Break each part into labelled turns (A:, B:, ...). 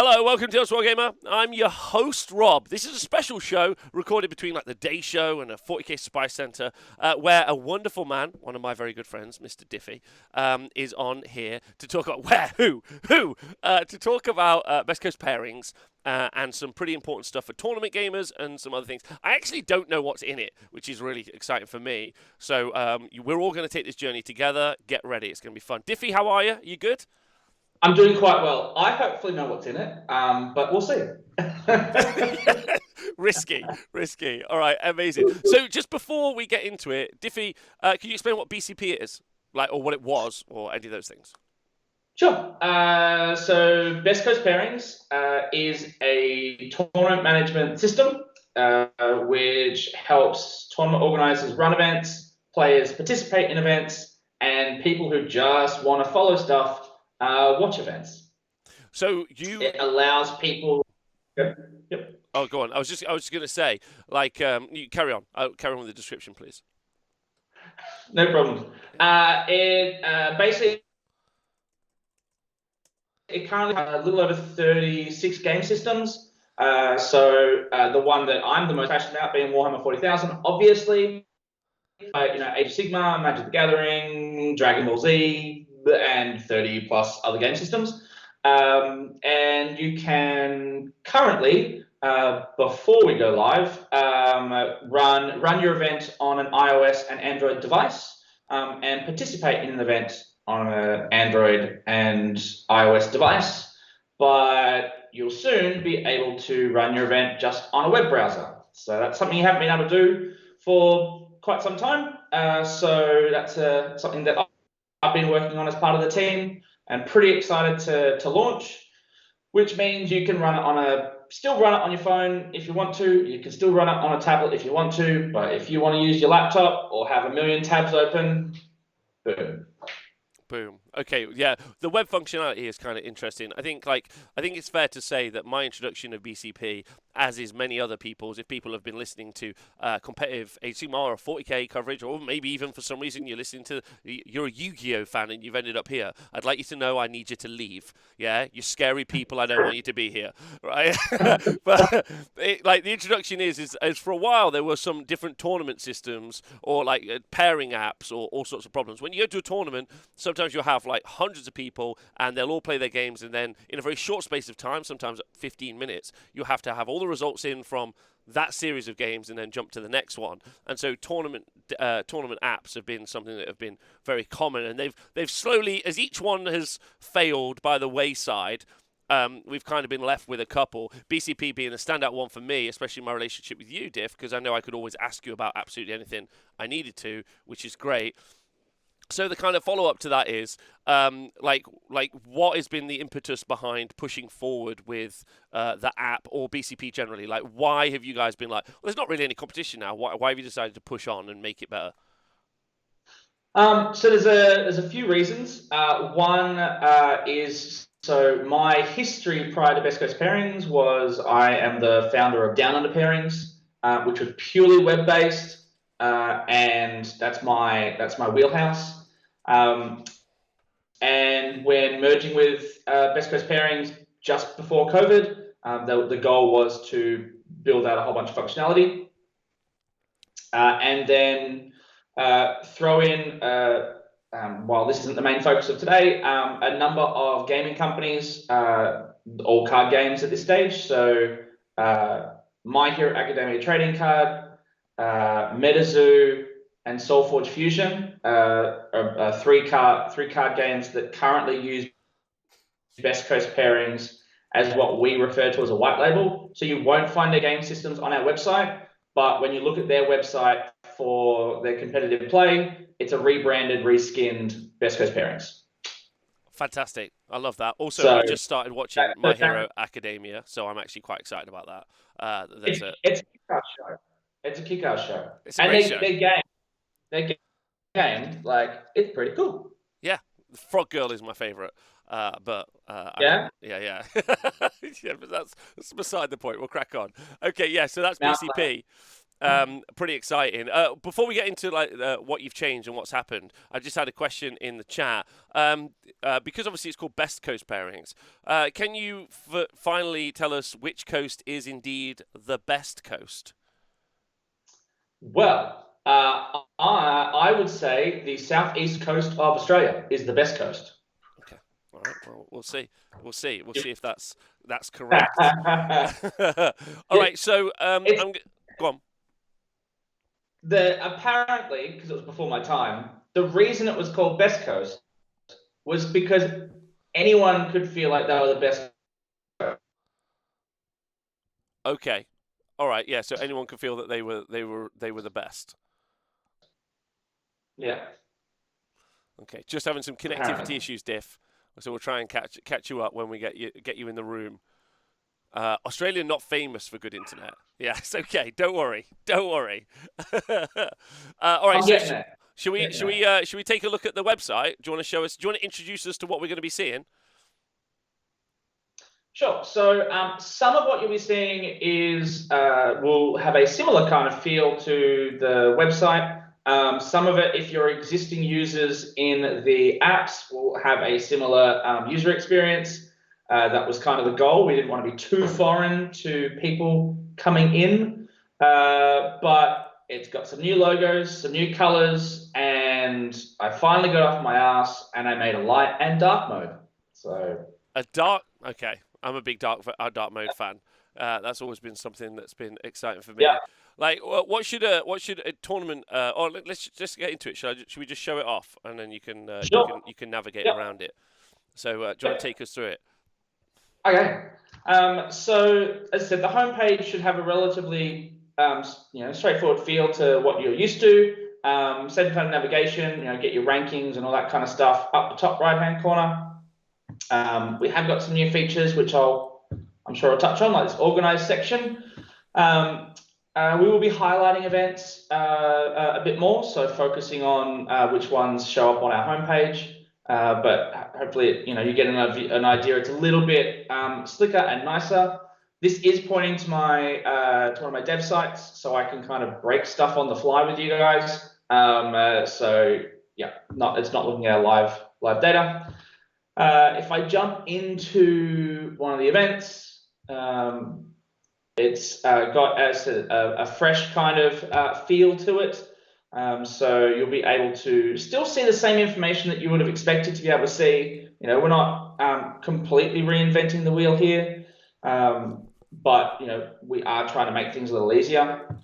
A: Hello, welcome to honest-wargamer. I'm your host, Rob. This is a special show recorded between like the Day Show and a 40k Spy Center, where a wonderful man, one of my very good friends, Mr. Diffey, is on here to talk about to talk about Best Coast pairings. And some pretty important stuff for tournament gamers and some other things. I actually don't know what's in it, which is really exciting for me. So we're all going to take this journey together. Get ready. It's going to be fun. Diffey, how are you? You good?
B: I'm doing quite well. I hopefully know what's in it, but we'll see.
A: Risky. All right, amazing. So just before we get into it, Diffey, can you explain what BCP is, like, or what it was, or any of those things?
B: Sure. So Best Coast Pairings is a tournament management system which helps tournament organizers run events, players participate in events, and people who just want to follow stuff watch events.
A: So
B: it allows people. Yep.
A: Oh, go on. I was just going to say, like, you carry on. Carry on with the description, please.
B: No problem. Basically. It currently has a little over 36 game systems. The one that I'm the most passionate about being Warhammer 40,000, obviously. Age of Sigmar, Magic the Gathering, Dragon Ball Z, and 30 plus other game systems. And you can currently, before we go live, run your event on an iOS and Android device and participate in an event on an Android and iOS device, but you'll soon be able to run your event just on a web browser. So that's something you haven't been able to do for quite some time. So that's something that I've been working on as part of the team and pretty excited to launch, which means you can still run it on your phone if you want to. You can still run it on a tablet if you want to, but if you want to use your laptop or have a million tabs open, boom.
A: Boom. Okay, yeah. The web functionality is kind of interesting. I think it's fair to say that my introduction of BCP, as is many other people's, if people have been listening to competitive HCMR or 40k coverage, or maybe even for some reason you're a Yu-Gi-Oh fan and you've ended up here, I'd like you to know I need you to leave. Yeah, you scary people. I don't want you to be here, right? But the introduction is for a while there were some different tournament systems or like pairing apps or all sorts of problems. When you go to a tournament, sometimes you'll have like hundreds of people and they'll all play their games, and then in a very short space of time, sometimes 15 minutes, you have to have all the results in from that series of games and then jump to the next one. And so tournament apps have been something that have been very common, and they've slowly, as each one has failed by the wayside, we've kind of been left with a couple. BCP being a standout one for me, especially in my relationship with you, Diff, because I know I could always ask you about absolutely anything I needed to, which is great. So the kind of follow-up to that is, what has been the impetus behind pushing forward with the app or BCP generally? Like, why have you guys been like, well, there's not really any competition now. Why have you decided to push on and make it better?
B: So there's a few reasons. One is, so my history prior to Best Coast Pairings was I am the founder of Down Under Pairings, which was purely web-based, and that's my wheelhouse. And when merging with Best Coast Pairings just before COVID, the goal was to build out a whole bunch of functionality, and then throw in, while this isn't the main focus of today, a number of gaming companies, all card games at this stage. So My Hero Academia Trading Card, MetaZoo, and SoulForge Fusion are three card games that currently use Best Coast Pairings as what we refer to as a white label. So you won't find their game systems on our website, but when you look at their website for their competitive play, it's a rebranded, reskinned Best Coast Pairings.
A: Fantastic. I love that. Also, I just started watching My Hero Academia, so I'm actually quite excited about that.
B: It's a kick-ass show. It's a kick-ass show.
A: It's a great show.
B: Their game, like, it's pretty cool.
A: Yeah. Frog Girl is my favourite.
B: Yeah?
A: Yeah, but that's beside the point. We'll crack on. Okay, yeah, so that's BCP. Pretty exciting. Before we get into like what you've changed and what's happened, I just had a question in the chat. Because obviously it's called Best Coast Pairings. Can you finally tell us which coast is indeed the best coast?
B: Well, I would say the southeast coast of Australia is the best coast.
A: Okay. All right. Well, we'll see. We'll see. We'll see if that's correct. All
B: Yeah,
A: right. So
B: it's
A: go on.
B: apparently because it was before my time. The reason it was called Best Coast was because anyone could feel like they were the best.
A: Okay. All right. Yeah. So anyone could feel that they were the best.
B: Yeah,
A: Okay. Just having some
B: apparently.
A: connectivity issues, Diff. So we'll try and catch you up when we get you in the room. Australia not famous for good internet. Yeah, it's okay. Don't worry. Don't worry. All right.
B: I'm
A: So
B: getting there.
A: should we
B: Getting
A: should
B: there.
A: we should we take a look at the website? Do you want to show us? Do you want to introduce us to what we're going to be seeing?
B: Sure. So some of what you'll be seeing is will have a similar kind of feel to the website. Some of it, if you're existing users in the apps, will have a similar user experience. That was kind of the goal. We didn't want to be too foreign to people coming in, but it's got some new logos, some new colors, and I finally got off my ass and I made a light and dark mode. So.
A: A dark. Okay, I'm a big dark mode fan. That's always been something that's been exciting for
B: Yeah,
A: me. Like, what should a tournament? Or let's just get into it. Should we just show it off, and then you can
B: sure.
A: you can navigate
B: Yep.
A: around it. So, do you want
B: Yep.
A: to take us through it?
B: Okay. So as I said, the homepage should have a relatively straightforward feel to what you're used to. Same kind of navigation, get your rankings and all that kind of stuff up the top right-hand corner. We have got some new features which I'm sure I'll touch on, like this organized section. We will be highlighting events a bit more, so focusing on which ones show up on our homepage. But hopefully, you get an idea. It's a little bit slicker and nicer. This is pointing to one of my dev sites, so I can kind of break stuff on the fly with you guys. So yeah, it's not looking at live data. If I jump into one of the events, it's got a fresh kind of feel to it. So you'll be able to still see the same information that you would have expected to be able to see. We're not completely reinventing the wheel here, but we are trying to make things a little easier.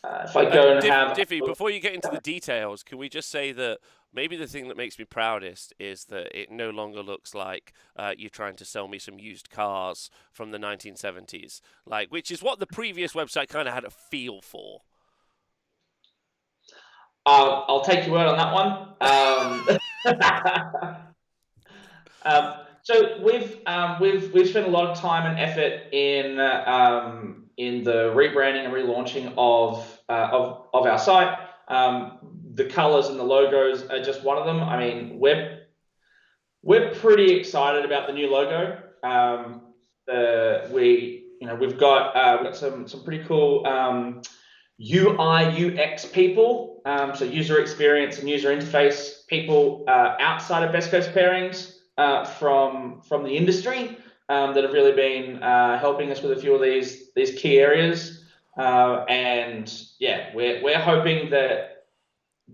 B: If I go and have
A: Diffy, before you get into the details, can we just say that maybe the thing that makes me proudest is that it no longer looks like you're trying to sell me some used cars from the 1970s, which is what the previous website kind of had a feel for.
B: I'll take your word on that one. So we've spent a lot of time and effort in the rebranding and relaunching of our site. The colors and the logos are just one of them. I mean, we're pretty excited about the new logo. We've got some pretty cool UI UX people, so user experience and user interface people outside of Best Coast Pairings from the industry that have really been helping us with a few of these key areas. And yeah, we're hoping that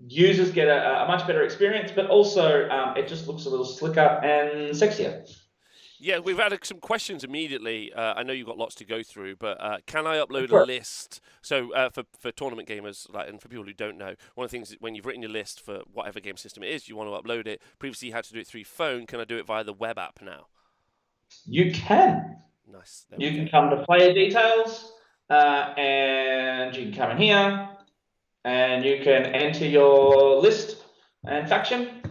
B: users get a much better experience, but also it just looks a little slicker and sexier.
A: Yeah, we've had some questions immediately. I know you've got lots to go through, but can I upload a
B: Sure.
A: list? So for tournament gamers, and for people who don't know, one of the things is when you've written your list for whatever game system it is, you want to upload it. Previously, you had to do it through your phone. Can I do it via the web app now?
B: You can.
A: Nice. There we
B: You
A: go.
B: can come to player details, and you can come in here, and you can enter your list and faction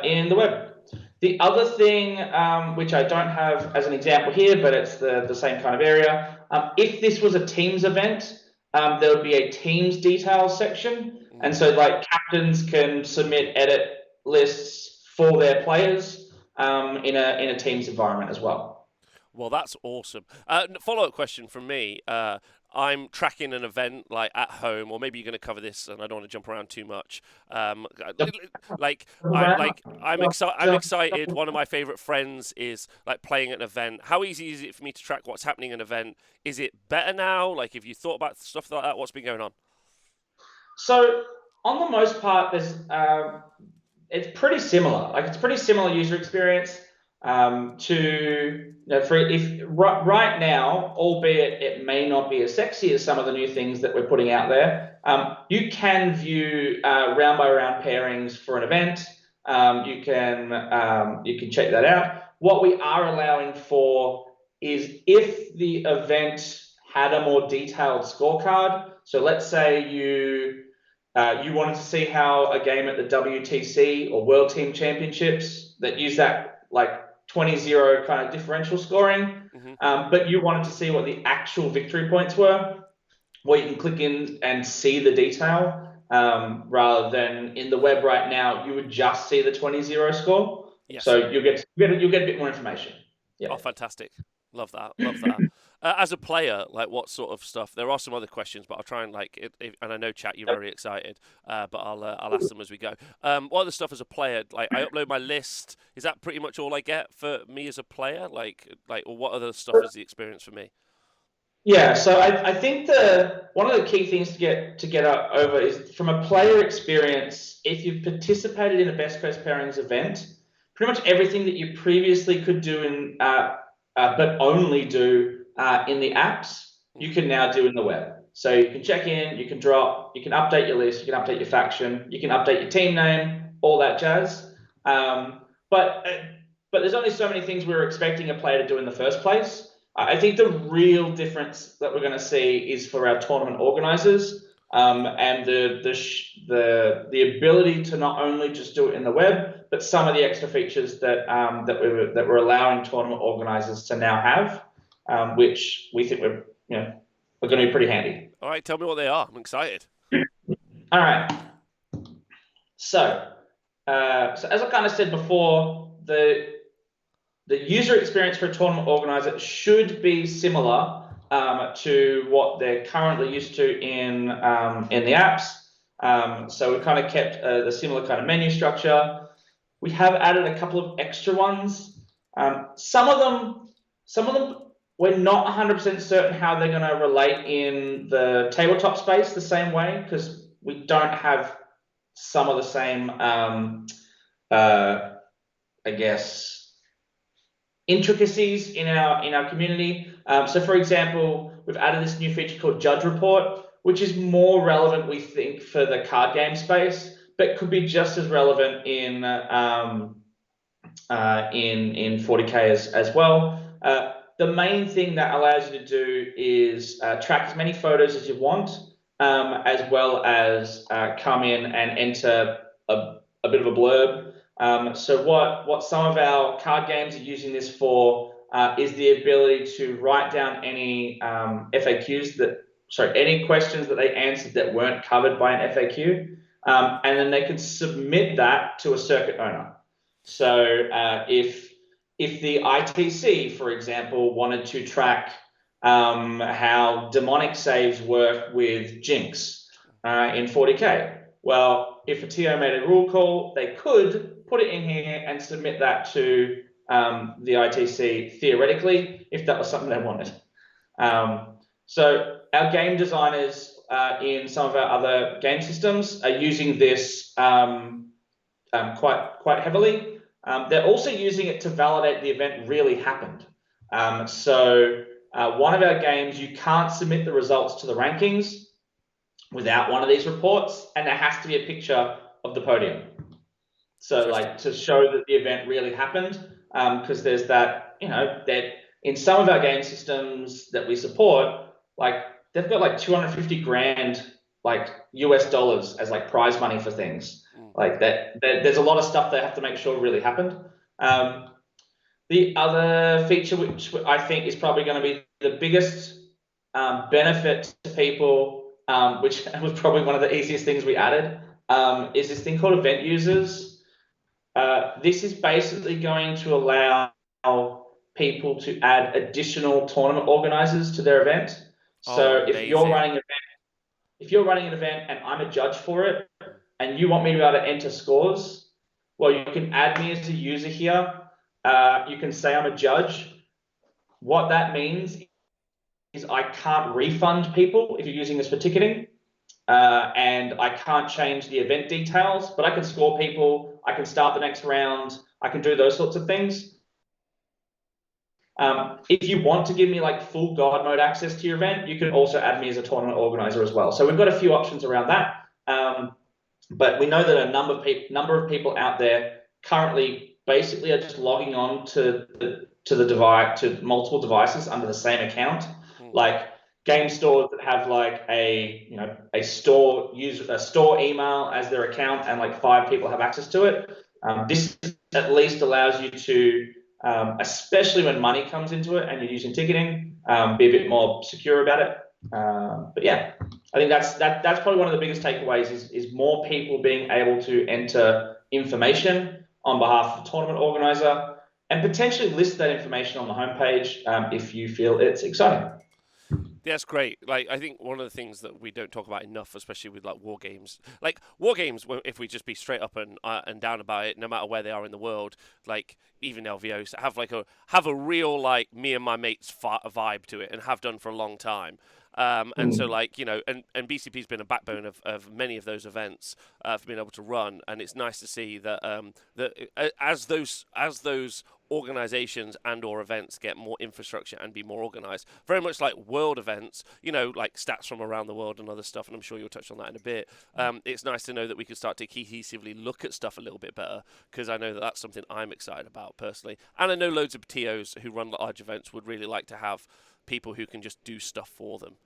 B: in the web. The other thing, which I don't have as an example here, but it's the same kind of area, if this was a Teams event, there would be a Teams details section. And so like captains can submit edit lists for their players in a Teams environment as well.
A: Well, that's awesome. Follow-up question from me. I'm tracking an event like at home, or maybe you're going to cover this, and I don't want to jump around too much. Like I'm excited. One of my favorite friends is like playing at an event. How easy is it for me to track what's happening at an event? Is it better now? Like, if you thought about stuff like that, what's been going on?
B: So on the most part, it's pretty similar. Like it's pretty similar user experience to for if right now, albeit it may not be as sexy as some of the new things that we're putting out there. You can view round by round pairings for an event. You can check that out. What we are allowing for is if the event had a more detailed scorecard. So let's say you wanted to see how a game at the WTC or World Team Championships that use that like 20-0 kind of differential scoring,
A: Hmm.
B: but you wanted to see what the actual victory points were. Well, you can click in and see the detail rather than in the web right now. You would just see the 20-0 score,
A: Yes.
B: so you'll get a bit more information. Yeah.
A: Oh, fantastic. Love that. Love that. As a player, like what sort of stuff? There are some other questions, but I'll try and and I know chat, you're very excited, but I'll ask them as we go. What other stuff as a player? Like I upload my list. Is that pretty much all I get for me as a player? Or what other stuff is the experience for me?
B: Yeah, so I think the one of the key things to get over is from a player experience. If you've participated in a best coast pairings event, pretty much everything that you previously could do but only do in the apps, you can now do in the web. So you can check in, you can drop, you can update your list, you can update your faction, you can update your team name, all that jazz. But there's only so many things we were expecting a player to do in the first place. I think the real difference that we're going to see is for our tournament organizers and the ability to not only just do it in the web, but some of the extra features that we're allowing tournament organizers to now have, which we think we're going to be pretty handy.
A: All right, tell me what they are. I'm excited.
B: All right. So as I kind of said before, the user experience for a tournament organizer should be similar to what they're currently used to in the apps. So we kind of kept the similar kind of menu structure. We have added a couple of extra ones. Some of them, we're not 100% certain how they're going to relate in the tabletop space the same way because we don't have some of the same, I guess, intricacies in our community. So, for example, we've added this new feature called Judge Report, which is more relevant, we think, for the card game space, but could be just as relevant in 40K as well. The main thing that allows you to do is track as many photos as you want, as well as come in and enter a bit of a blurb. So what some of our card games are using this for is the ability to write down any any questions that they answered that weren't covered by an FAQ, and then they can submit that to a circuit owner. So if the ITC, for example, wanted to track how demonic saves work with Jinx in 40K, well, if a TO made a rule call, they could put it in here and submit that to the ITC theoretically, if that was something they wanted. So our game designers in some of our other game systems are using this quite heavily. They're also using it to validate the event really happened. So one of our games, you can't submit the results to the rankings without one of these reports, and there has to be a picture of the podium. So like to show that the event really happened, because there's that in some of our game systems that we support, like they've got like 250 grand like US dollars as like prize money for things like that. There's a lot of stuff they have to make sure really happened. The other feature, which I think is probably going to be the biggest benefit to people, which was probably one of the easiest things we added, is this thing called event users. This is basically going to allow people to add additional tournament organizers to their event.
A: Oh,
B: So
A: amazing.
B: if you're running an event and I'm a judge for it, and you want me to be able to enter scores, well, you can add me as a user here. You can say I'm a judge. What that means is I can't refund people if you're using this for ticketing, and I can't change the event details, but I can score people. I can start the next round. I can do those sorts of things. If you want to give me like full God mode access to your event, you can also add me as a tournament organizer as well. So we've got a few options around that. But we know that a number of people out there currently basically are just logging on to the device, to multiple devices under the same account, like game stores that have like a store email as their account, and like 5 people have access to it. This at least allows you to, especially when money comes into it and you're using ticketing, be a bit more secure about it. But yeah, I think that's probably one of the biggest takeaways is more people being able to enter information on behalf of the tournament organizer and potentially list that information on the homepage, if you feel it's exciting.
A: That's great. Like, I think one of the things that we don't talk about enough, especially with like war games, if we just be straight up and down about it, no matter where they are in the world, like even LVOs have a real like me and my mates vibe to it, and have done for a long time. And so, like, and BCP's been a backbone of many of those events for being able to run, and it's nice to see that as those organizations and or events get more infrastructure and be more organized, very much like world events, like stats from around the world and other stuff, and I'm sure you'll touch on that in a bit. It's nice to know that we can start to cohesively look at stuff a little bit better, because I know that that's something I'm excited about personally, and I know loads of TOs who run large events would really like to have people who can just do stuff for them.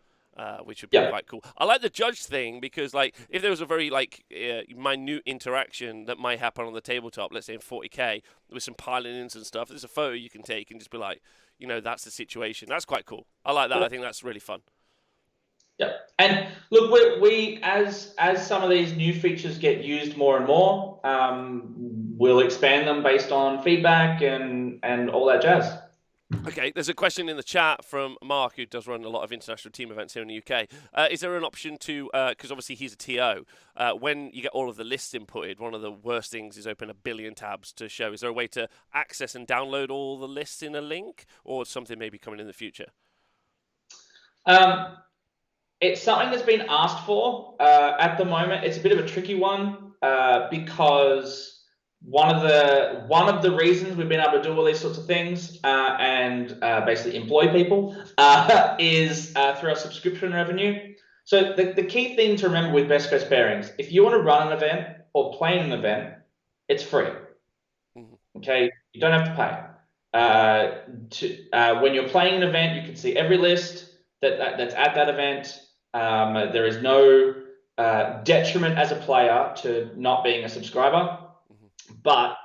A: Which would be
B: Yeah.
A: quite cool. I like the judge thing, because, like, if there was a very minute interaction that might happen on the tabletop, let's say in 40k, with some piling ins and stuff, there's a photo you can take and just be like, that's the situation. That's quite cool. I like that. I think that's really fun.
B: Yeah. And look, we as some of these new features get used more and more, we'll expand them based on feedback and all that jazz.
A: Okay, there's a question in the chat from Mark, who does run a lot of international team events here in the UK. Is there an option to, because obviously he's a TO, when you get all of the lists inputted, one of the worst things is open a billion tabs to show. Is there a way to access and download all the lists in a link, or something maybe coming in the future?
B: It's something that's been asked for at the moment. It's a bit of a tricky one, because one of the reasons we've been able to do all these sorts of things, and basically employ people, is through our subscription revenue. So the key thing to remember with Best Coast Pairings, if you want to run an event or play an event, it's free. Okay, you don't have to pay. When you're playing an event, you can see every list that's at that event. There is no detriment as a player to not being a subscriber. But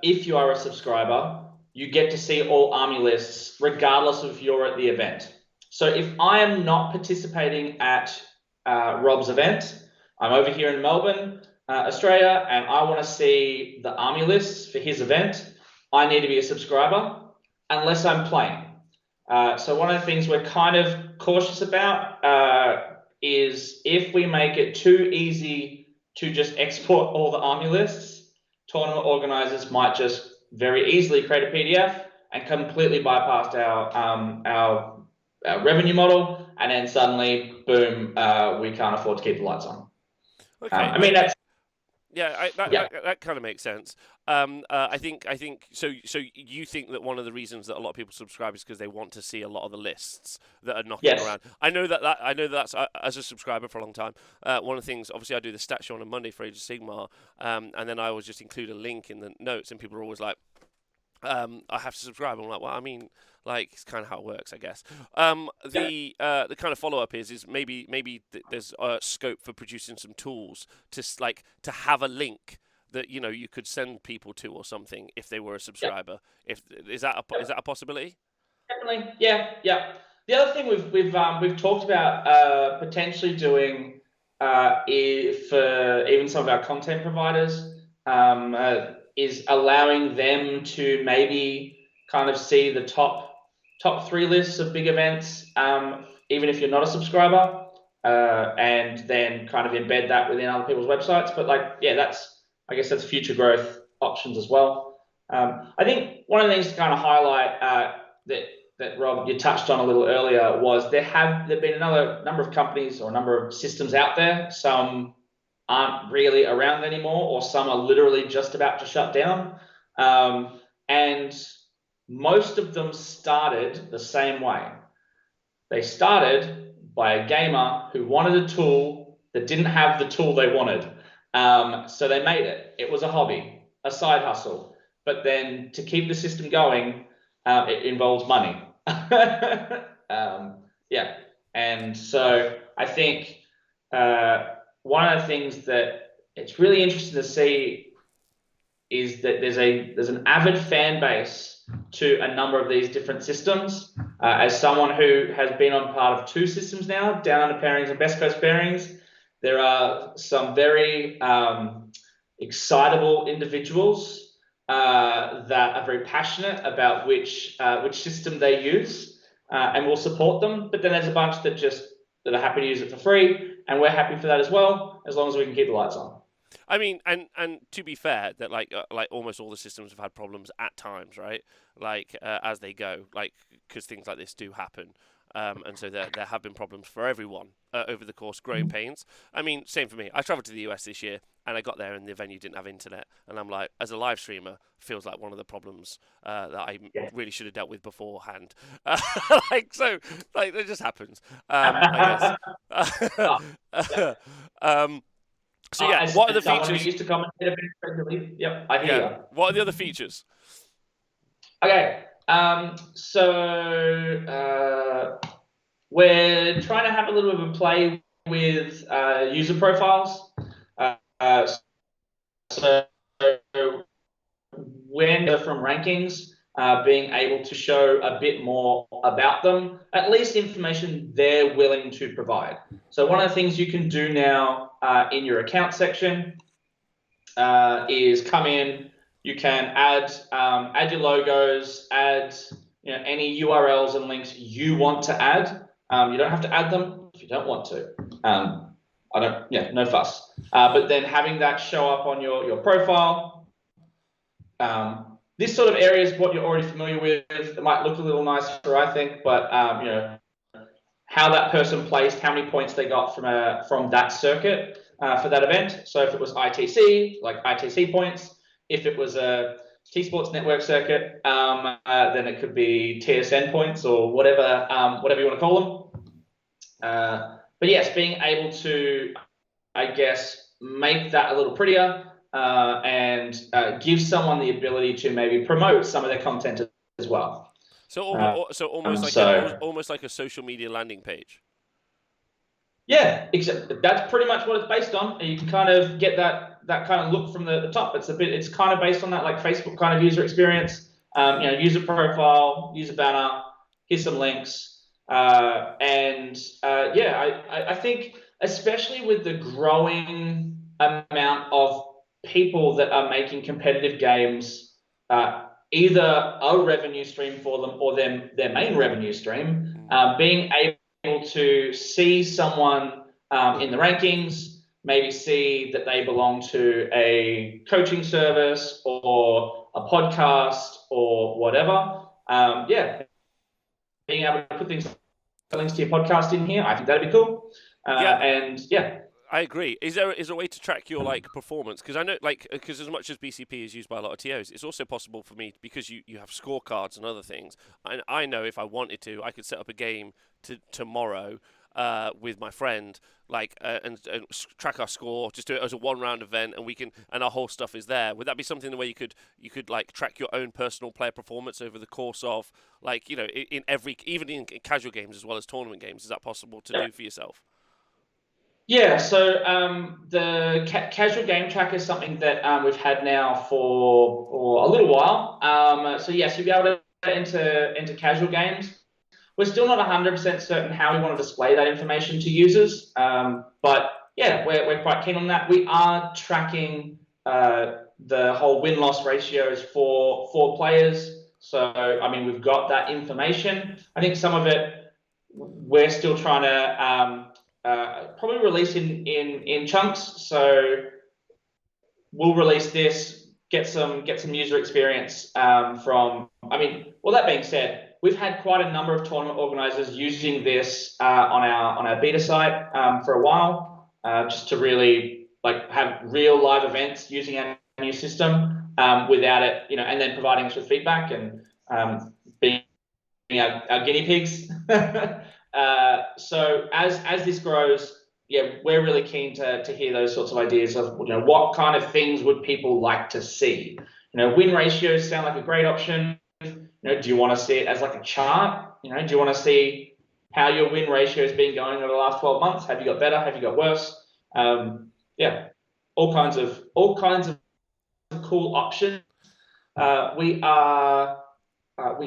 B: if you are a subscriber, you get to see all army lists regardless of if you're at the event. So if I am not participating at Rob's event, I'm over here in Melbourne, Australia, and I want to see the army lists for his event, I need to be a subscriber unless I'm playing. So one of the things we're kind of cautious about is if we make it too easy to just export all the army lists, tournament organizers might just very easily create a PDF and completely bypass our revenue model, and then suddenly, boom, we can't afford to keep the lights on.
A: Okay,
B: I mean, that's
A: yeah,
B: yeah.
A: that kind of makes sense. I think so. So you think that one of the reasons that a lot of people subscribe is because they want to see a lot of the lists that are knocking
B: Yes.
A: around. I know that's as a subscriber for a long time. One of the things, obviously, I do the stat show on a Monday for Age of Sigmar, and then I always just include a link in the notes, and people are always like, I have to subscribe. I'm like, well, I mean, like, it's kind of how it works, I guess. The kind of follow up is maybe there's scope for producing some tools to have a link that you could send people to or something if they were a subscriber. If is that a possibility?
B: Definitely, yeah. The other thing we've talked about potentially doing, for even some of our content providers, is allowing them to maybe kind of see the top 3 lists of big events even if you're not a subscriber, and then kind of embed that within other people's websites. But like, yeah, I guess that's future growth options as well. I think one of the things to kind of highlight that Rob, you touched on a little earlier, was there've been another number of companies or a number of systems out there. Some aren't really around anymore, or some are literally just about to shut down. And most of them started the same way. They started by a gamer who wanted a tool that didn't have the tool they wanted. So they made it. It was a hobby, a side hustle. But then to keep the system going, it involves money. Yeah. And so I think one of the things that it's really interesting to see is that there's an avid fan base to a number of these different systems. As someone who has been on part of 2 systems now, Down Under Pairings and Best Coast Pairings, there are some very excitable individuals that are very passionate about which system they use, and will support them. But then there's a bunch that are happy to use it for free, and we're happy for that as well, as long as we can keep the lights on.
A: I mean, and to be fair, that like almost all the systems have had problems at times, right? Like as they go, like because things like this do happen, and so there have been problems for everyone over the course, growing pains. I mean, same for me. I travelled to the US this year, and I got there, and the venue didn't have internet, and I'm like, as a live streamer, feels like one of the problems that I really should have dealt with beforehand. Like so, like it just happens. I guess. So yeah, what are the features?
B: Who used to commentate a bit regularly. Yep, I hear you.
A: What are the other features?
B: Okay, so we're trying to have a little bit of a play with user profiles. So when they're from rankings, being able to show a bit more about them, at least information they're willing to provide. So one of the things you can do now in your account section is come in. You can add your logos, add any URLs and links you want to add. You don't have to add them if you don't want to. No fuss. But then having that show up on your profile. This sort of area is what you're already familiar with. It might look a little nicer, I think, but how that person placed, how many points they got from that circuit for that event. So if it was ITC, like ITC points. If it was a T-Sports Network circuit, then it could be TSN points or whatever you want to call them. But yes, being able to, I guess, make that a little prettier and give someone the ability to maybe promote some of their content as well.
A: So almost like a social media landing page.
B: Yeah, that's pretty much what it's based on. You can kind of get that kind of look from the top. It's kind of based on that like Facebook kind of user experience. User profile, user banner, here's some links, I think especially with the growing amount of people that are making competitive games, either a revenue stream for them or their main revenue stream, being able to see someone in the rankings, maybe see that they belong to a coaching service or a podcast or whatever. Being able to put links to your podcast in here, I think that'd be cool.
A: I agree. Is there a way to track your performance? Because I know because as much as BCP is used by a lot of TOs, it's also possible for me because you have scorecards and other things. And I know if I wanted to, I could set up a game tomorrow with my friend, and track our score, just do it as a 1-round event, and our whole stuff is there. Would that be something the way you could track your own personal player performance over the course of even in casual games as well as tournament games? Is that possible to do for yourself?
B: Yeah, so the casual game tracker is something that we've had now for a little while. So yes, you'll be able to enter casual games. We're still not 100% certain how we want to display that information to users, but yeah, we're quite keen on that. We are tracking the whole win-loss ratios for players. So I mean, we've got that information. I think some of it we're still trying to probably release in chunks. So we'll release this, get some user experience from. I mean, well, that being said, we've had quite a number of tournament organizers using this on our beta site for a while, just to really like have real live events using our new system without it, and then providing us with feedback and being our guinea pigs. So as this grows, yeah, we're really keen to hear those sorts of ideas of what kind of things would people like to see. Win ratios sound like a great option. Do you want to see it as like a chart? Do you want to see how your win ratio has been going over the last 12 months? Have you got better? Have you got worse? Yeah, all kinds of cool options. We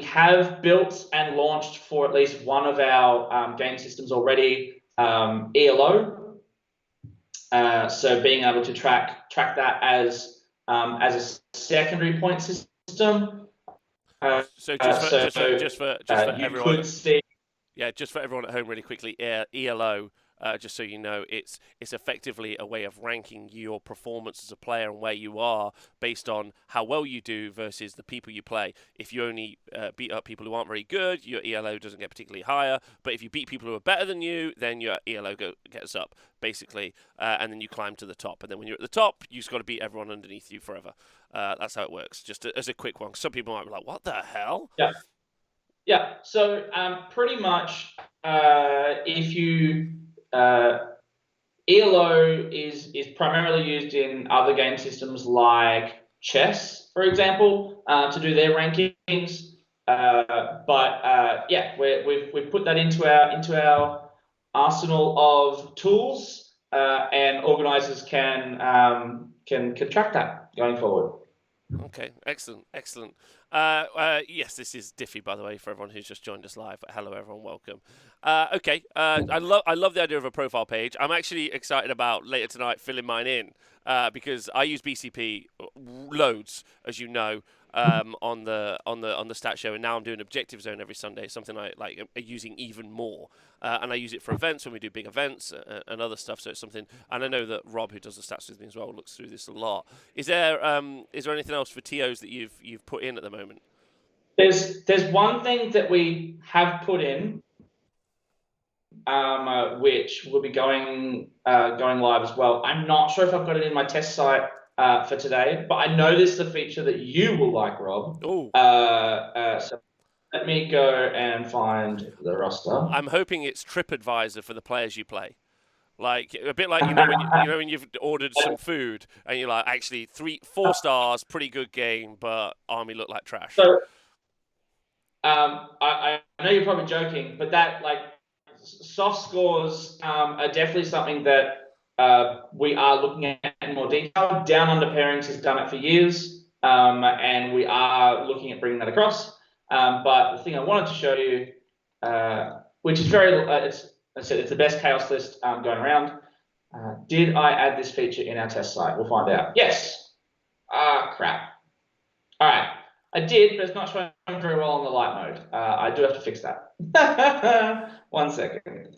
B: have built and launched for at least one of our game systems already, ELO. So being able to track that as a secondary point system.
A: So just for
B: you
A: everyone,
B: could see.
A: yeah, just for everyone at home, really quickly, ELO. Just so you know, it's effectively a way of ranking your performance as a player and where you are based on how well you do versus the people you play. If you only beat up people who aren't very good, your ELO doesn't get particularly higher. But if you beat people who are better than you, then your ELO gets up, basically, and then you climb to the top. And then when you're at the top, you've just got to beat everyone underneath you forever. That's how it works. Just as a quick one. Some people might be like, "What the hell?"
B: Yeah. Yeah. So pretty much, if you ELO is primarily used in other game systems like chess, for example, to do their rankings. Yeah, we've put that into our arsenal of tools, and organizers can track that going forward.
A: Okay, excellent. Yes, this is Diffey, by the way, for everyone who's just joined us live. Hello, everyone, welcome. Okay, I love the idea of a profile page. I'm actually excited about later tonight filling mine in because I use BCP loads, as you know, on the stat show, and now I'm doing Objective Zone every Sunday, something I like using even more. And I use it for events when we do big events and other stuff. So it's something, and I know that Rob, who does the stats with me as well, looks through this a lot. Is there anything else for TOs that you've put in at the moment?
B: There's one thing that we have put in, which will be going live as well. I'm not sure if I've got it in my test site for today, but I know this is a feature that you will like, Rob.
A: Oh.
B: So let me go and find the roster.
A: I'm hoping it's TripAdvisor for the players you play. Like a bit like when you've ordered some food and you're like, actually 4 stars, pretty good game, but army looked like trash.
B: So I know you're probably joking, but that like soft scores are definitely something that we are looking at in more detail. Down Under Pairings has done it for years, and we are looking at bringing that across. But the thing I wanted to show you, which is it's the best chaos list going around. Did I add this feature in our test site? We'll find out. Yes. Crap. All right. I did, but it's not showing very well on the light mode. I do have to fix that. 1 second.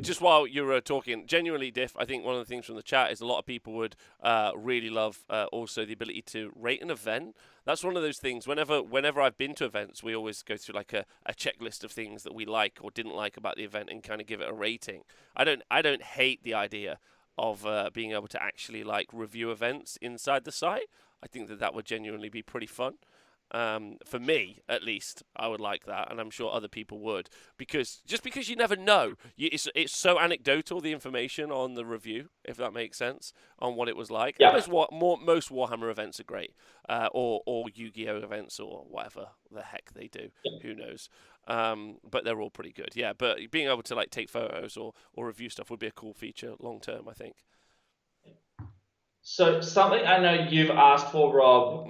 A: Just while you were talking, genuinely, Diff, I think one of the things from the chat is a lot of people would really love also the ability to rate an event. That's one of those things. Whenever I've been to events, we always go through like a checklist of things that we like or didn't like about the event and kind of give it a rating. I don't hate the idea of being able to actually like review events inside the site. I think that would genuinely be pretty fun. For me, at least, I would like that, and I'm sure other people would, because you never know. It's so anecdotal, the information on the review, if that makes sense, on what it was like.
B: Yeah.
A: Most Warhammer events are great, or Yu-Gi-Oh events, or whatever the heck they do.
B: Yeah.
A: Who knows? But they're all pretty good. Yeah, but being able to like take photos or review stuff would be a cool feature long term, I think.
B: So something I know you've asked for, Rob,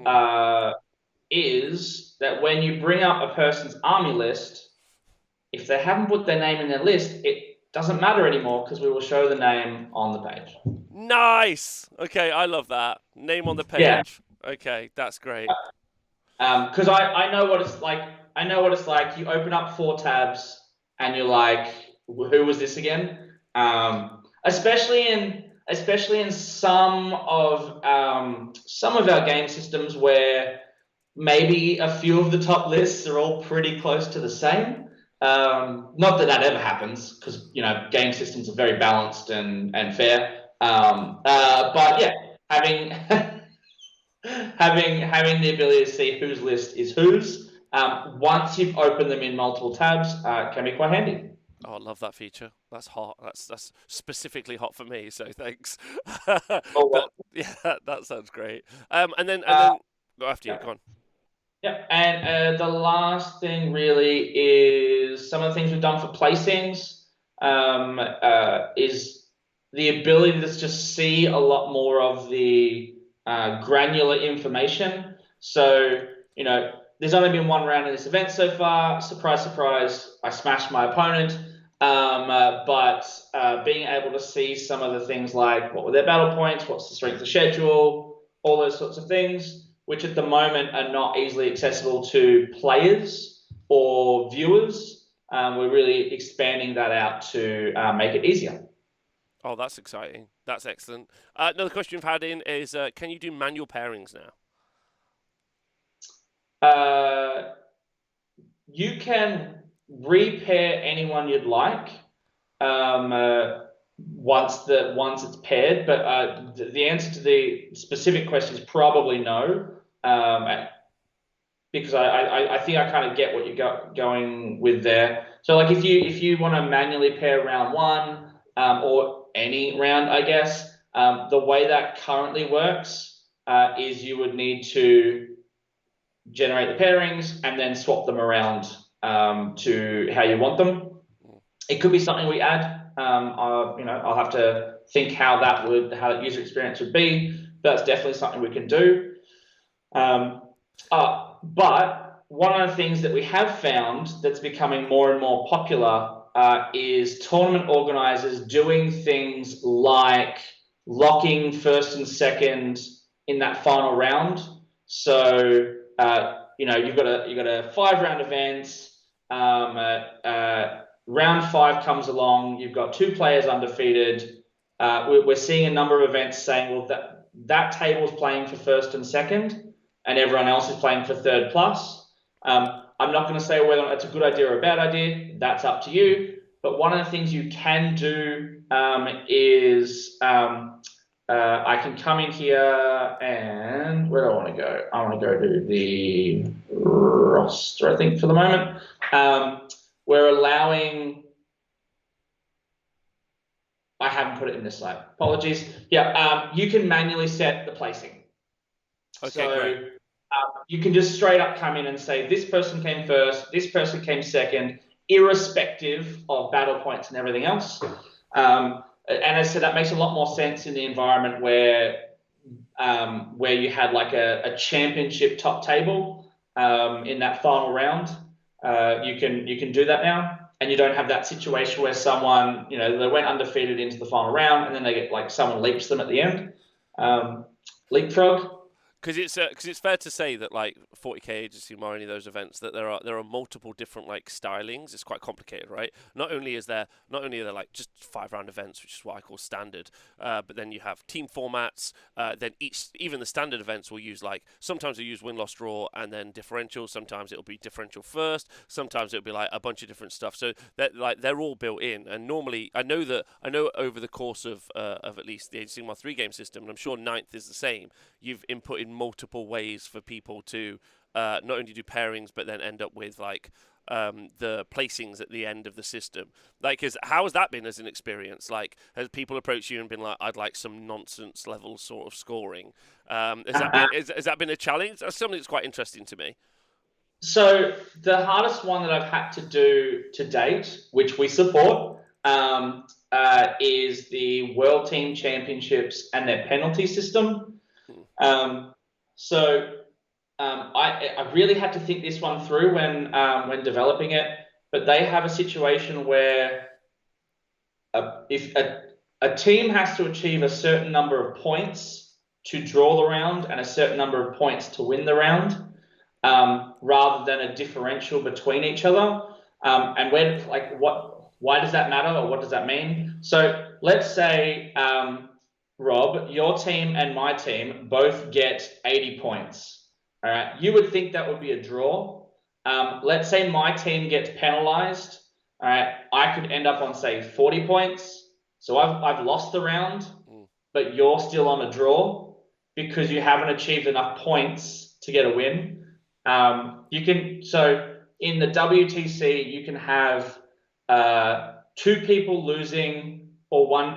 B: is that when you bring up a person's army list, if they haven't put their name in their list, it doesn't matter anymore because we will show the name on the page.
A: Nice. Okay, I love that. Name on the page.
B: Yeah.
A: Okay, that's great.
B: Because I know what it's like. I know what it's like. You open up 4 tabs and you're like, who was this again? Especially in some of our game systems where maybe a few of the top lists are all pretty close to the same. Not that that ever happens, because game systems are very balanced and fair. But yeah, having having the ability to see whose list is whose once you've opened them in multiple tabs can be quite handy.
A: Oh, I love that feature. That's hot. That's specifically hot for me. So thanks.
B: Oh
A: But
B: well.
A: yeah, that sounds great. And
B: Uh,
A: then go after you.
B: yeah.
A: Go on.
B: Yeah, and the last thing really is some of the things we've done for placings is the ability to just see a lot more of the granular information. So, there's only been one round of this event so far. Surprise, surprise, I smashed my opponent. But being able to see some of the things like what were their battle points, what's the strength of schedule, all those sorts of things, which at the moment are not easily accessible to players or viewers. We're really expanding that out to make it easier.
A: Oh, that's exciting. That's excellent. Another question we've had in is, can you do manual pairings now?
B: Uh, you can repair anyone you'd like once it's paired, but the answer to the specific question is probably no. Because I think I kind of get what you're going with there. So like if you want to manually pair round one or any round, I guess the way that currently works is you would need to generate the pairings and then swap them around to how you want them. It could be something we add. I'll have to think how that user experience would be. That's definitely something we can do. Um, but one of the things that we have found that's becoming more and more popular is tournament organizers doing things like locking first and second in that final round. So you've got a 5 round event. Round 5 comes along. You've got 2 players undefeated. We're seeing a number of events saying, well, that table's playing for first and second, and everyone else is playing for third plus. I'm not going to say whether that's a good idea or a bad idea. That's up to you. But one of the things you can do is I can come in here and where do I want to go? I want to go to the roster, I think, for the moment. We're allowing. I haven't put it in this slide. Apologies. Yeah, you can manually set the placing.
A: Okay, great.
B: So you can just straight up come in and say, this person came first, this person came second, irrespective of battle points and everything else. And as I said, that makes a lot more sense in the environment where you had like a championship top table in that final round. You can do that now, and you don't have that situation where someone, they went undefeated into the final round, and then they get like someone leaps them at the end. Leapfrog.
A: Because it's fair to say that like 40k agency or any of those events that there are multiple different like stylings. It's quite complicated, right? Not only are there like just 5 round events, which is what I call standard, but then you have team formats. Then even the standard events will use like sometimes they use win loss draw and then differential. Sometimes it'll be differential first. Sometimes it'll be like a bunch of different stuff. So that like they're all built in. And normally I know over the course of at least the Age of Sigmar 3 game system, and I'm sure Ninth is the same. You've inputted multiple ways for people to not only do pairings but then end up with like the placings at the end of the system. Like, how has that been as an experience? Like, has people approached you and been like, "I'd like some nonsense level sort of scoring"? Has that been a challenge? That's something that's quite interesting to me.
B: So the hardest one that I've had to do to date, which we support, is the World Team Championships and their penalty system. So I really had to think this one through when developing it, but they have a situation where if a team has to achieve a certain number of points to draw the round and a certain number of points to win the round, rather than a differential between each other. And when, like, why does that matter, or what does that mean? So let's say, Rob, your team and my team both get 80 points. All right, you would think that would be a draw. Let's say my team gets penalized. All right, I could end up on, say, 40 points. So I've lost the round,
A: Mm.
B: but you're still on a draw because you haven't achieved enough points to get a win. You can so in the WTC you can have two people losing, or one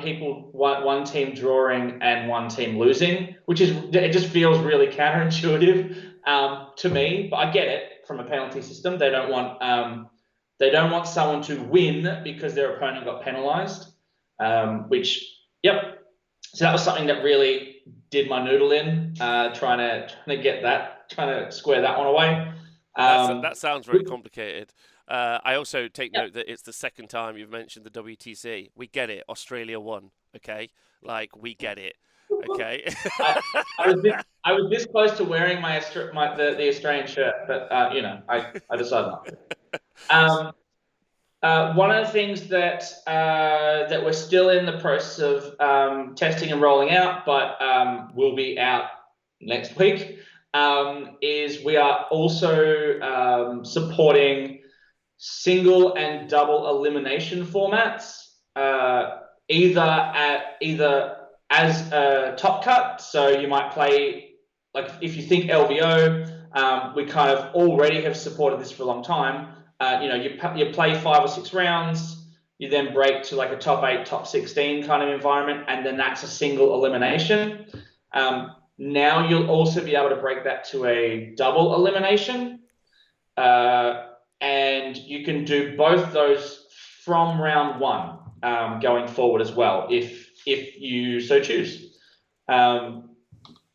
B: team drawing and one team losing, which is, it just feels really counterintuitive to me. But I get it from a penalty system. They don't want someone to win because their opponent got penalised. Which, yep. So that was something that really did my noodle in, trying to square that one away.
A: That sounds very complicated. I also take
B: Yeah.
A: note that it's the second time you've mentioned the WTC. We get it. Australia won. Okay, like we get it. Okay.
B: I, I was this close to wearing the Australian shirt, but I decided not to. Um, One of the things that we're still in the process of testing and rolling out, but will be out next week, is we are also supporting single and double elimination formats, either as a top cut. So you might play, like, if you think LVO, we kind of already have supported this for a long time. You play 5 or 6 rounds, you then break to like a top 8, top 16 kind of environment, and then that's a single elimination. Now you'll also be able to break that to a double elimination. And you can do both those from round one, going forward as well, if you so choose.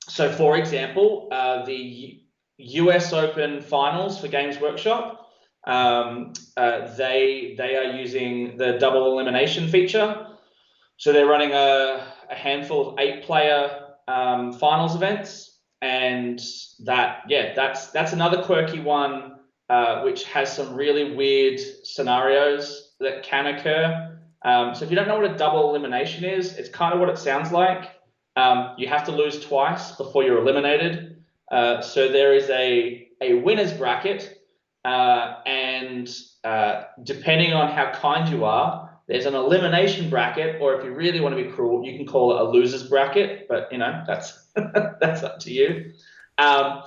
B: So, for example, the US Open finals for Games Workshop, they are using the double elimination feature. So they're running a handful of 8-player finals events, and that's another quirky one, which has some really weird scenarios that can occur. So if you don't know what a double elimination is, it's kind of what it sounds like. You have to lose twice before you're eliminated. So there is a winner's bracket, and depending on how kind you are, there's an elimination bracket, or if you really want to be cruel, you can call it a loser's bracket. But that's that's up to you. Um,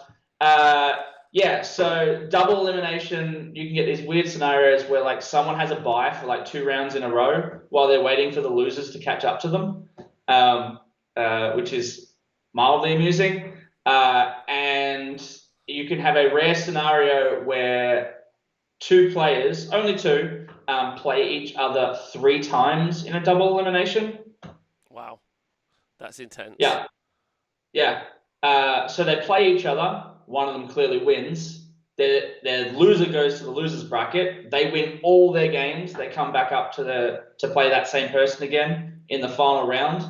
B: so double elimination, you can get these weird scenarios where, like, someone has a bye for like 2 rounds in a row while they're waiting for the losers to catch up to them, which is mildly amusing. And you can have a rare scenario where two players, only two, play each other 3 times in a double elimination.
A: Wow, that's intense.
B: Yeah, yeah. So they play each other. One of them clearly wins. Their loser goes to the losers bracket. They win all their games. They come back up to play that same person again in the final round.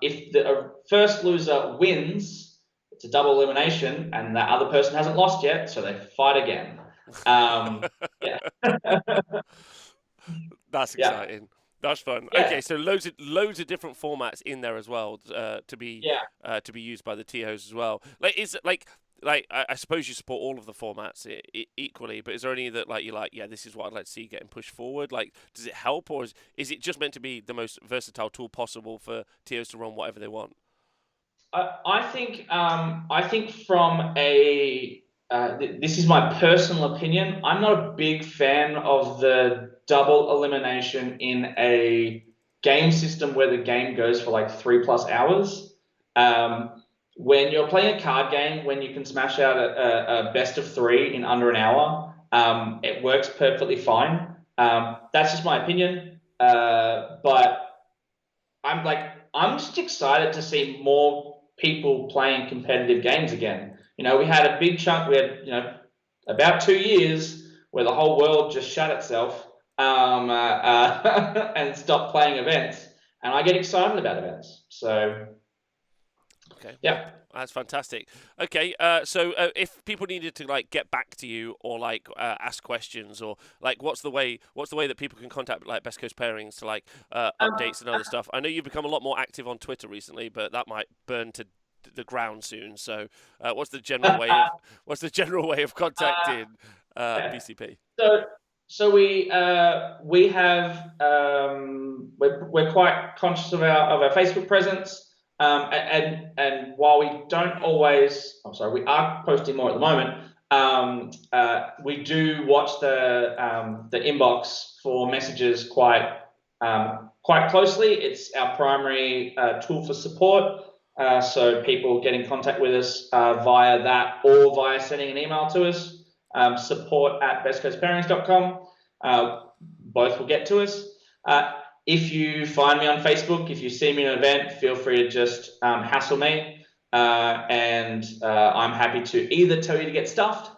B: If the first loser wins, it's a double elimination, and that other person hasn't lost yet, so they fight again. Yeah.
A: That's
B: Yeah.
A: exciting. That's fun.
B: Yeah.
A: Okay, so loads of different formats in there as well,
B: Yeah.
A: to be used by the TOs as well. Like, is it like I suppose you support all of the formats equally, but is there any that, like, you're like, yeah, this is what I'd like to see getting pushed forward? Like, does it help, or is it just meant to be the most versatile tool possible for TOs to run whatever they want?
B: I think from this is my personal opinion. I'm not a big fan of the double elimination in a game system where the game goes for like 3+ hours. When you're playing a card game, when you can smash out a best of 3 in under an hour, it works perfectly fine. That's just my opinion. But I'm just excited to see more people playing competitive games again. We had a big chunk. We had about 2 years where the whole world just shut itself, and stopped playing events. And I get excited about events. So
A: Okay.
B: yeah.
A: That's fantastic. Okay, so if people needed to like get back to you or like ask questions or like what's the way that people can contact like Best Coast Pairings to like
B: Um,
A: updates and other stuff? I know you've become a lot more active on Twitter recently, but that might burn to the ground soon. So, what's the general way of contacting
B: yeah.
A: BCP?
B: So, we have we're quite conscious of our Facebook presence, and while we don't always, I'm sorry, we are posting more at the moment. We do watch the inbox for messages quite closely. It's our primary tool for support. So people get in contact with us via that or via sending an email to us. Support at bestcoastpairings.com. Both will get to us. If you find me on Facebook, if you see me at an event, feel free to just hassle me, and I'm happy to either tell you to get stuffed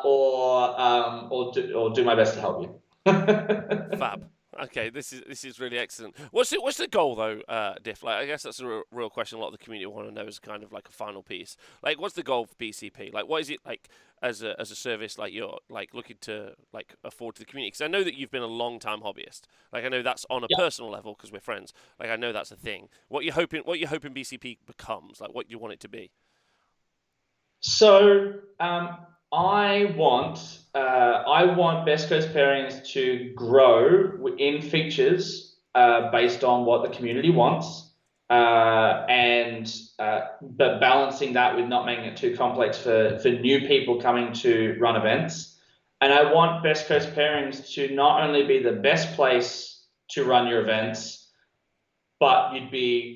B: or do my best to help you.
A: Fab. Okay, this is really excellent. What's the goal though, Diff? Like, I guess that's a real question. A lot of the community want to know is kind of like a final piece. Like, what's the goal for BCP? Like, what is it like as a service? Like, you're like looking to like afford to the community? Because I know that you've been a long time hobbyist. Like, I know that's on a
B: Yeah.
A: personal level because we're friends. Like, I know that's a thing. What you hoping BCP becomes? Like, what you want it to be?
B: So I want Best Coast Pairings to grow in features based on what the community wants, and but balancing that with not making it too complex for new people coming to run events. And I want Best Coast Pairings to not only be the best place to run your events, but I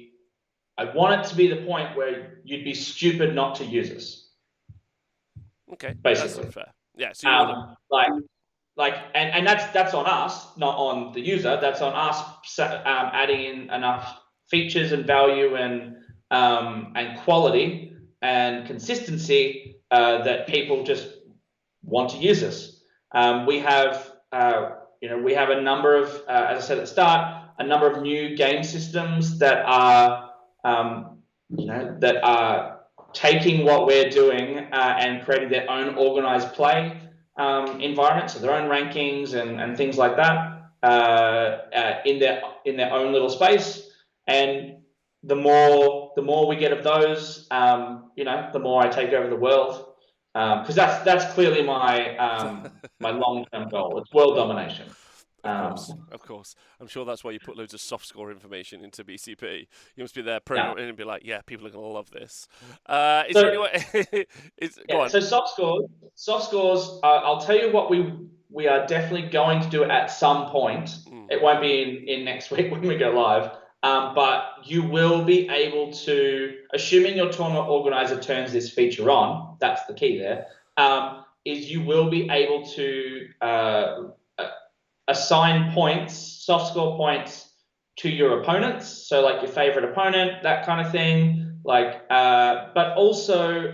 B: want it to be the point where you'd be stupid not to use us,
A: Okay, that
B: basically.
A: seems fair. Yeah. So you want to.
B: And that's on us, not on the user. That's on us adding in enough features and value and quality and consistency that people just want to use us. We have a number of, as I said at the start, a number of new game systems that are that are taking what we're doing and creating their own organized play environment, so their own rankings and things like that in their own little space. And the more we get of those, the more I take over the world. Because that's clearly my long term goal. It's world domination.
A: Of course,
B: Um,
A: of course. I'm sure that's why you put loads of soft score information into BCP. You must be there
B: yeah.
A: programming and be like, yeah, people are going to love this. Is there any
B: So
A: way? Go
B: Yeah,
A: on.
B: so soft scores. I'll tell you what we are definitely going to do at some point.
A: Mm.
B: It won't be in next week when we go live, but you will be able to, assuming your tournament organizer turns this feature on. That's the key there. Is you will be able to assign points, soft score points to your opponents. So like your favorite opponent, that kind of thing. But also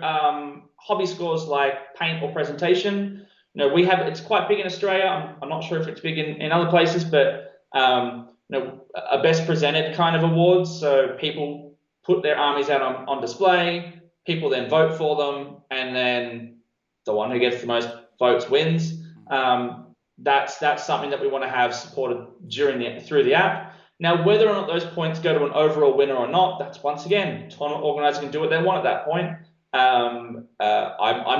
B: hobby scores like paint or presentation. It's quite big in Australia. I'm not sure if it's big in other places, but a best presented kind of awards. So people put their armies out on display. People then vote for them, and then the one who gets the most votes wins. That's something that we want to have supported through the app. Now, whether or not those points go to an overall winner or not, that's once again, tournament organizer can do what they want at that point. I'm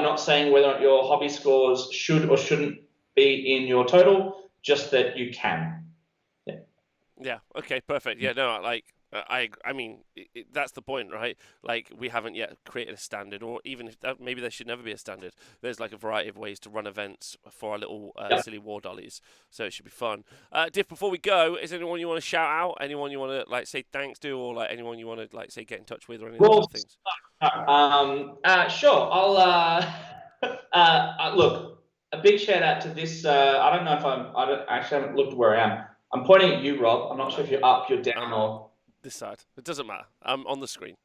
B: not saying whether or not your hobby scores should or shouldn't be in your total, just that you can. Yeah.
A: Yeah. Okay. Perfect. Yeah. No. Like. I mean, that's the point, right? Like, we haven't yet created a standard, or even if maybe there should never be a standard. There's like a variety of ways to run events for our little
B: Yeah.
A: silly war dollies, so it should be fun. Diff, before we go, is there anyone you want to shout out? Anyone you want to like say thanks to, or like anyone you want to like say get in touch with, or any of those other things?
B: Sure. I'll look. A big shout out to this. I don't know if I don't actually haven't looked where I am. I'm pointing at you, Rob. I'm not sure if you're up, you're down, or
A: This side. It doesn't matter. I'm on the screen.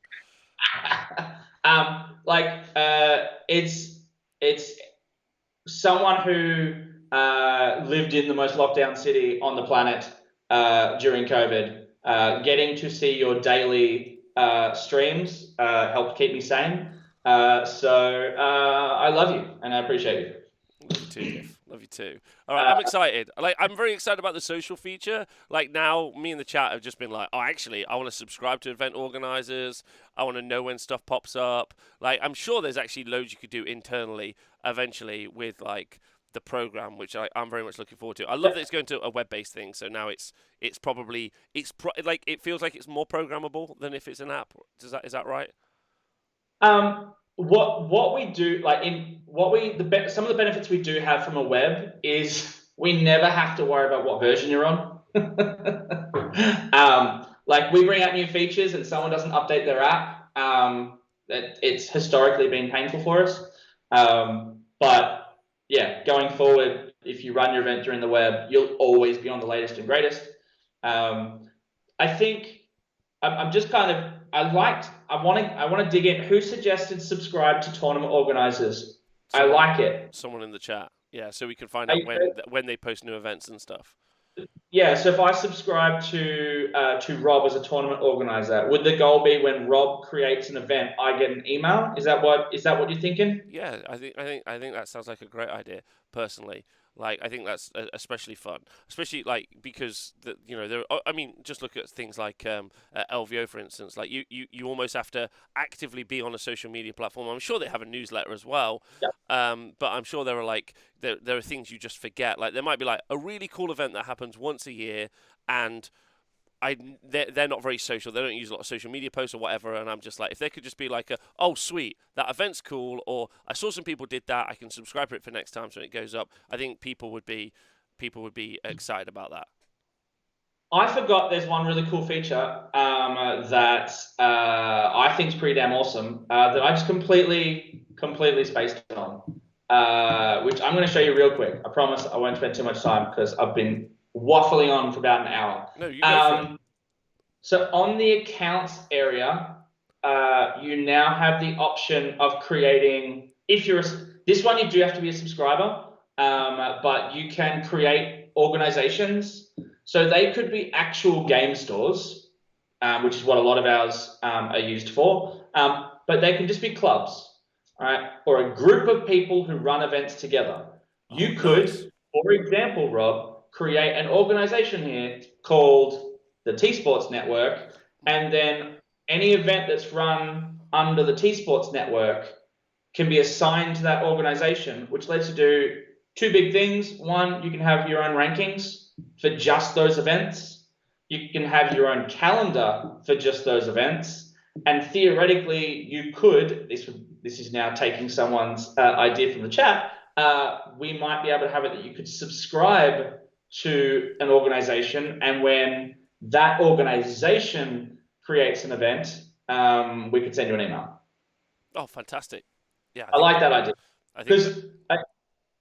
B: it's someone who lived in the most lockdown city on the planet during COVID, getting to see your daily streams help keep me sane. I love you and I appreciate you.
A: Love you too, Diff. Love you too. All right, I'm excited. Like, I'm very excited about the social feature. Like now, me and the chat have just been like, oh, actually, I want to subscribe to event organizers. I want to know when stuff pops up. Like, I'm sure there's actually loads you could do internally eventually with like the program, which I'm very much looking forward to. I love that it's going to a web-based thing. So now it's probably like it feels like it's more programmable than if it's an app. Is that right?
B: What we do, like in what we some of the benefits we do have from a web is we never have to worry about what version you're on. Like we bring out new features and someone doesn't update their app, it's historically been painful for us. But yeah, going forward, if you run your event during the web, you'll always be on the latest and greatest. I think I'm just kind of I want to dig in. Who suggested subscribe to tournament organizers? I like it.
A: Someone in the chat. Yeah, so we can find out when they post new events and stuff.
B: Yeah, so if I subscribe to Rob as a tournament organizer, would the goal be when Rob creates an event, I get an email? Is that what you're thinking?
A: Yeah, I think that sounds like a great idea personally. Like I think that's especially fun, especially like because I mean just look at things like LVO for instance. Like you almost have to actively be on a social media platform. I'm sure they have a newsletter as well,
B: Yeah.
A: but I'm sure there are like there are things you just forget. Like there might be like a really cool event that happens once a year, and they're not very social. They don't use a lot of social media posts or whatever. And I'm just like, if they could just be like, oh sweet, that event's cool, or I saw some people did that. I can subscribe to it for next time so it goes up. I think people would be excited about that.
B: I forgot there's one really cool feature that I think is pretty damn awesome that I just completely spaced on, which I'm going to show you real quick. I promise I won't spend too much time because I've been waffling on for about an hour.
A: No, you go for it.
B: So on the accounts area, you now have the option of creating. If you're this one, you do have to be a subscriber, but you can create organizations. So they could be actual game stores, which is what a lot of ours are used for. But they can just be clubs, all right, or a group of people who run events together. You could,
A: Nice.
B: for example, Rob, create an organization here called the T Sports Network, and then any event that's run under the T Sports Network can be assigned to that organization, which lets you do two big things. One, you can have your own rankings for just those events. You can have your own calendar for just those events. And theoretically, you could, this is now taking someone's idea from the chat, we might be able to have it that you could subscribe to an organization, and when that organization creates an event, we could send you an email.
A: Oh, fantastic. Yeah,
B: I like that idea.
A: Because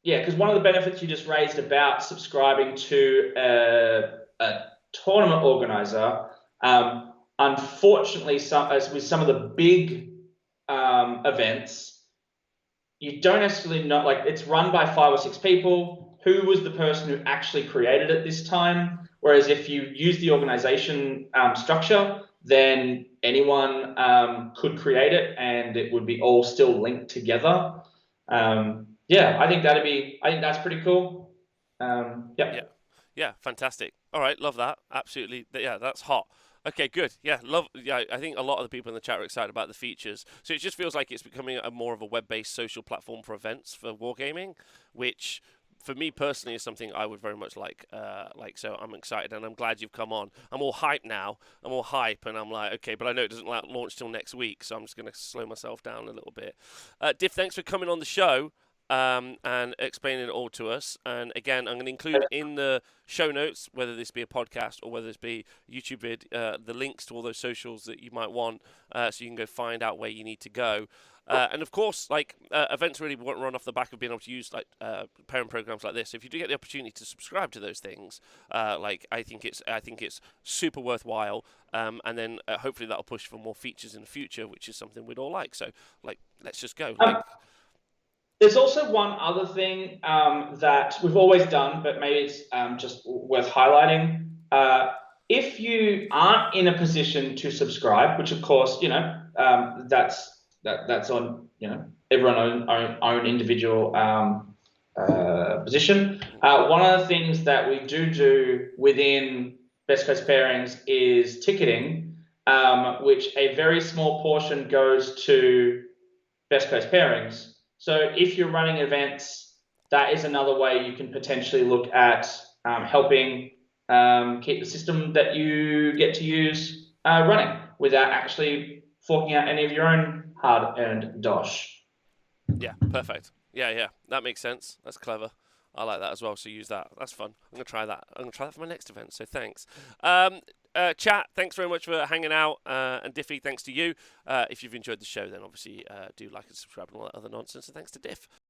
B: because one of the benefits you just raised about subscribing to a tournament organizer, unfortunately, as with some of the big events, you don't necessarily know, like it's run by 5 or 6 people. Who was the person who actually created it this time? Whereas if you use the organization structure, then anyone could create it and it would be all still linked together. I think that's pretty cool.
A: Yeah, fantastic. All right, love that. Absolutely. Yeah, that's hot. Okay, good. Yeah, I think a lot of the people in the chat are excited about the features. So it just feels like it's becoming a more of a web-based social platform for events for wargaming, which for me personally is something I would very much like. So I'm excited and I'm glad you've come on. I'm all hyped now. I'm all hype and I'm like, okay, but I know it doesn't launch till next week, so I'm just going to slow myself down a little bit. Diff, thanks for coming on the show. And explaining it all to us. And again, I'm going to include in the show notes, whether this be a podcast or whether this be YouTube vid, the links to all those socials that you might want, so you can go find out where you need to go. And of course, like events really won't run off the back of being able to use like parent programs like this. So if you do get the opportunity to subscribe to those things, I think it's super worthwhile. And then hopefully that'll push for more features in the future, which is something we'd all like. So let's just go.
B: There's also one other thing that we've always done, but maybe it's just worth highlighting. if you aren't in a position to subscribe, which of course, that's on, everyone own individual position. One of the things that we do within Best Coast Pairings is ticketing, which a very small portion goes to Best Coast Pairings. So if you're running events, that is another way you can potentially look at helping keep the system that you get to use running without actually forking out any of your own hard-earned dosh.
A: Yeah, perfect. Yeah, yeah, that makes sense. That's clever. I like that as well. So use that. That's fun. I'm gonna try that. I'm gonna try that for my next event. So thanks. Chat, thanks very much for hanging out. And Diffy, thanks to you. If you've enjoyed the show, then obviously do like and subscribe and all that other nonsense. And thanks to Diff.